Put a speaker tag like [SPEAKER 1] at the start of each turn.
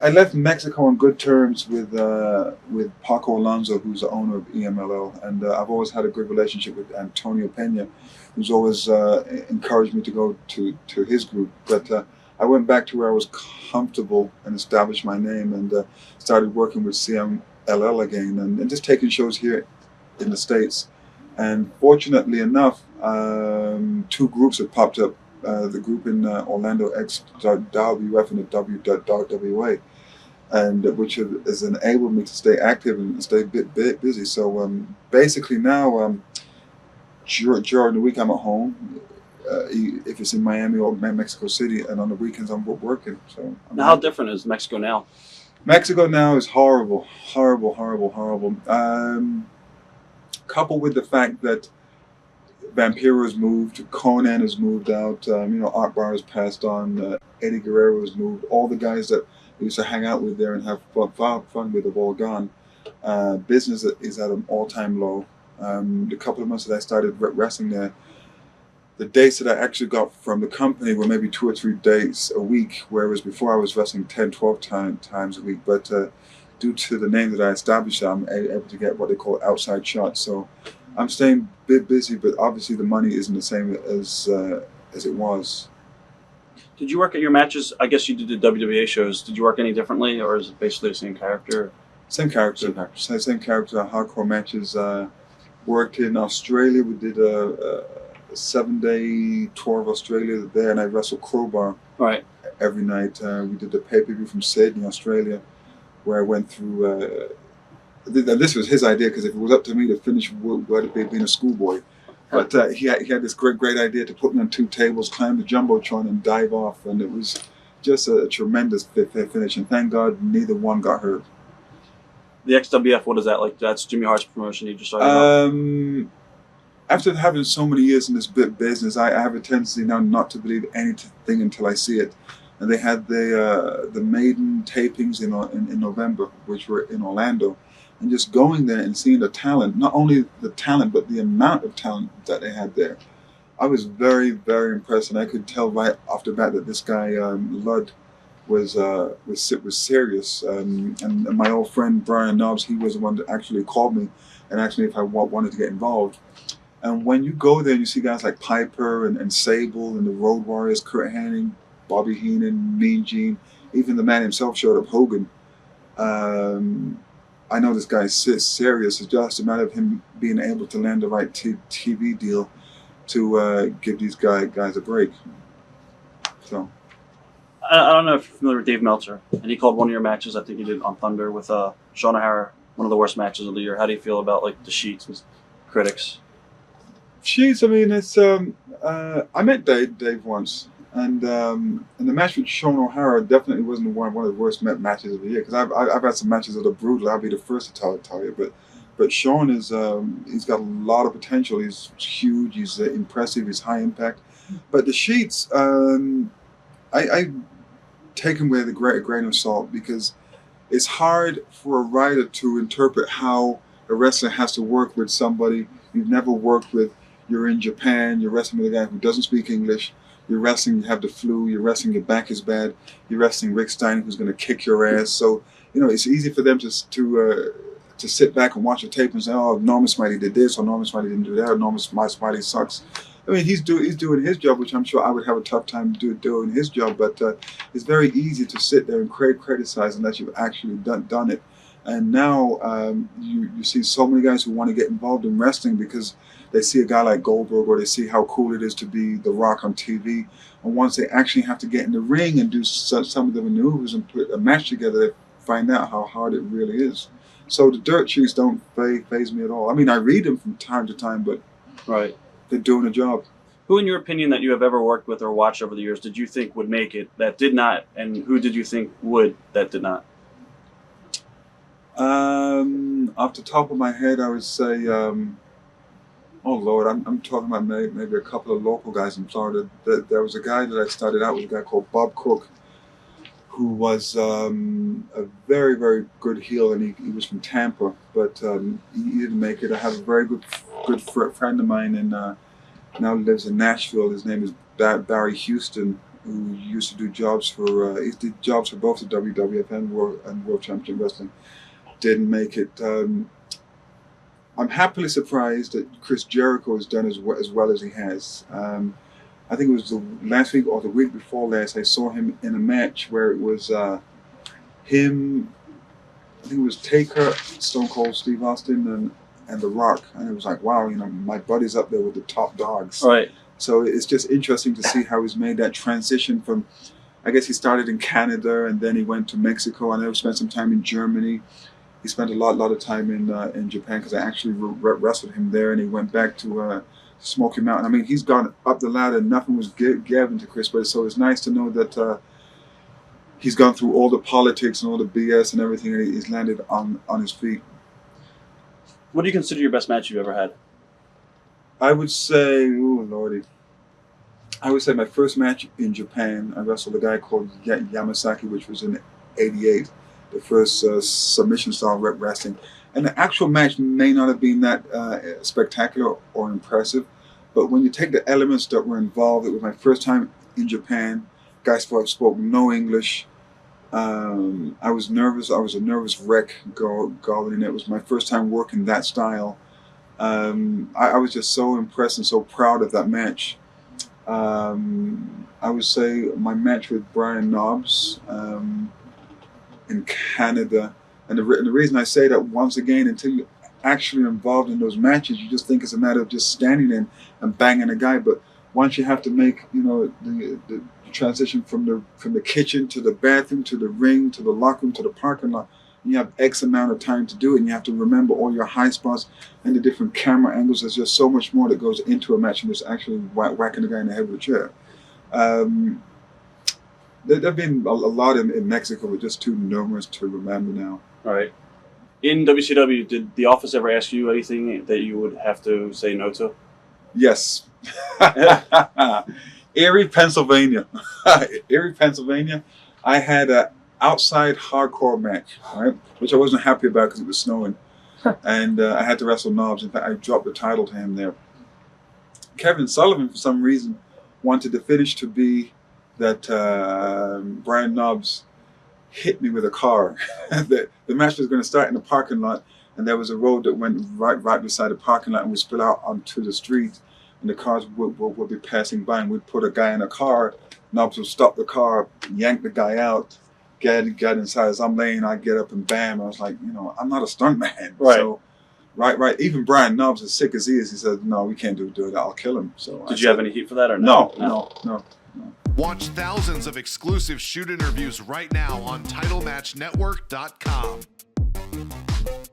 [SPEAKER 1] I left Mexico on good terms with Paco Alonso, who's the owner of EMLL, and I've always had a good relationship with Antonio Pena, who's always encouraged me to go to his group. But I went back to where I was comfortable and established my name, and started working with CMLL again, and just taking shows here in the States. And fortunately enough, two groups have popped up. The group in Orlando XWF and the WWA, and which has enabled me to stay active and stay a bit busy. So basically now, during the week I'm at home, if it's in Miami or Mexico City, and on the weekends I'm working. So
[SPEAKER 2] Now, how different is Mexico now?
[SPEAKER 1] Mexico now is horrible, horrible, horrible, horrible. Coupled with the fact that Vampiro has moved, Conan has moved out, Art Barr has passed on, Eddie Guerrero has moved. All the guys that we used to hang out with there and have fun with have all gone. Business is at an all-time low. The couple of months that I started wrestling there, the dates that I actually got from the company were maybe 2 or 3 days a week, whereas before I was wrestling 10, 12 times a week. But due to the name that I established, I'm able to get what they call outside shots. So I'm staying a bit busy, but obviously the money isn't the same as it was.
[SPEAKER 2] Did you work at your matches? I guess you did the WWA shows. Did you work any differently, or is it basically the same character?
[SPEAKER 1] Same character.
[SPEAKER 2] Same character.
[SPEAKER 1] Same character. Hardcore matches. Worked in Australia. We did a 7-day tour of Australia there, and I wrestled Crowbar
[SPEAKER 2] Right.
[SPEAKER 1] every night. We did the pay-per-view from Sydney, Australia, where I went through. This was his idea, because if it was up to me to finish, would have been a schoolboy. But he had this great idea to put me on 2 tables, climb the jumbotron, and dive off, and it was just a tremendous finish. And thank God neither one got hurt.
[SPEAKER 2] The XWF, what is that like? That's Jimmy Hart's promotion you just talked about.
[SPEAKER 1] After having so many years in this business, I have a tendency now not to believe anything until I see it. And they had the maiden tapings in November, which were in Orlando. And just going there and seeing the talent, not only the talent, but the amount of talent that they had there. I was very, very impressed, and I could tell right off the bat that this guy, Ludd, was serious. And my old friend Brian Nobbs, he was the one that actually called me and asked me if I wanted to get involved. And when you go there and you see guys like Piper and Sable and the Road Warriors, Kurt Hennig, Bobby Heenan, Mean Gene, even the man himself showed up, Hogan. I know this guy's serious. It's just a matter of him being able to land the right TV deal to give these guys a break. So
[SPEAKER 2] I don't know if you're familiar with Dave Meltzer, and he called one of your matches. I think he did on Thunder with Sean O'Hara, one of the worst matches of the year. How do you feel about like the Sheets and critics?
[SPEAKER 1] Sheets, I mean, it's I met Dave once, and the match with Sean O'Hara definitely wasn't one of the worst matches of the year, because I've had some matches that are brutal. I'll be the first to tell you, but Sean is he's got a lot of potential. He's huge. He's impressive. He's high impact. But the Sheets, I take him with a grain of salt, because it's hard for a writer to interpret how a wrestler has to work with somebody you've never worked with. You're in Japan, you're wrestling with a guy who doesn't speak English, you're wrestling, you have the flu, you're wrestling, your back is bad, you're wrestling Rick Steiner, who's going to kick your ass. So, it's easy for them to sit back and watch a tape and say, oh, Norman Smiley did this, or Norman Smiley didn't do that, or Norman Smiley sucks. I mean, he's doing his job, which I'm sure I would have a tough time doing his job, but it's very easy to sit there and criticize unless you've actually done it. And now you see so many guys who want to get involved in wrestling because they see a guy like Goldberg, or they see how cool it is to be The Rock on TV. And once they actually have to get in the ring and do some of the maneuvers and put a match together, they find out how hard it really is. So the dirt sheets don't faze me at all. I mean, I read them from time to time, but
[SPEAKER 2] Right.
[SPEAKER 1] they're doing a job.
[SPEAKER 2] Who, in your opinion, that you have ever worked with or watched over the years, did you think would make it that did not, and who did you think would that did not?
[SPEAKER 1] Off the top of my head, I would say, oh Lord, I'm talking about maybe a couple of local guys in Florida. There was a guy that I started out with, a guy called Bob Cook, who was a very, very good heel, and he was from Tampa, but he didn't make it. I have a very good friend of mine, and now lives in Nashville. His name is Barry Houston, who used to do jobs for he did jobs for both the WWF and World Championship Wrestling, didn't make it. I'm happily surprised that Chris Jericho has done as well as he has. I think it was the last week or the week before last, I saw him in a match where it was him, I think it was Taker, Stone Cold Steve Austin, and The Rock. And it was like, wow, my buddy's up there with the top dogs.
[SPEAKER 2] Right.
[SPEAKER 1] So it's just interesting to see how he's made that transition from, I guess he started in Canada and then he went to Mexico. I know he spent some time in Germany. He spent a lot of time in Japan because I actually wrestled him there, and he went back to Smoky Mountain. I mean, he's gone up the ladder and nothing was given to Chris, but so it's nice to know that he's gone through all the politics and all the BS and everything, and he's landed on his feet.
[SPEAKER 2] What do you consider your best match you've ever had?
[SPEAKER 1] I would say, my first match in Japan, I wrestled a guy called Yamasaki, which was in '88, the first submission style wrestling. And the actual match may not have been that spectacular or impressive, but when you take the elements that were involved, it was my first time in Japan. Guy spoke no English. I was nervous. I was a nervous wreck going in. It was my first time working that style. I was just so impressed and so proud of that match. I would say my match with Brian Knobbs in Canada. And the reason I say that, once again, until you're actually involved in those matches, you just think it's a matter of just standing in and banging a guy. But once you have to make, the transition from the kitchen to the bathroom to the ring to the locker room to the parking lot, you have X amount of time to do it, and you have to remember all your high spots and the different camera angles. There's just so much more that goes into a match than just actually whacking the guy in the head with a chair. There have been a lot in Mexico, but just too numerous to remember now.
[SPEAKER 2] All right. In WCW, did the office ever ask you anything that you would have to say no to?
[SPEAKER 1] Yes. Erie, Pennsylvania. Erie, Pennsylvania. I had an outside hardcore match, right, which I wasn't happy about because it was snowing. And I had to wrestle Knobbs. In fact, I dropped the title to him there. Kevin Sullivan, for some reason, wanted the finish to be that Brian Knobbs hit me with a car. The match was going to start in the parking lot, and there was a road that went right beside the parking lot and would spill out onto the street, and the cars would be passing by, and we'd put a guy in a car. Knobbs would stop the car, yank the guy out, get inside. As I'm laying, I get up and bam. I was like, I'm not a stuntman.
[SPEAKER 2] Right.
[SPEAKER 1] So, right. Even Brian Knobbs, as sick as he is, he said, no, we can't do it. I'll kill him. So
[SPEAKER 2] Did you have any heat for that or no?
[SPEAKER 1] No.
[SPEAKER 3] Watch thousands of exclusive shoot interviews right now on TitleMatchNetwork.com.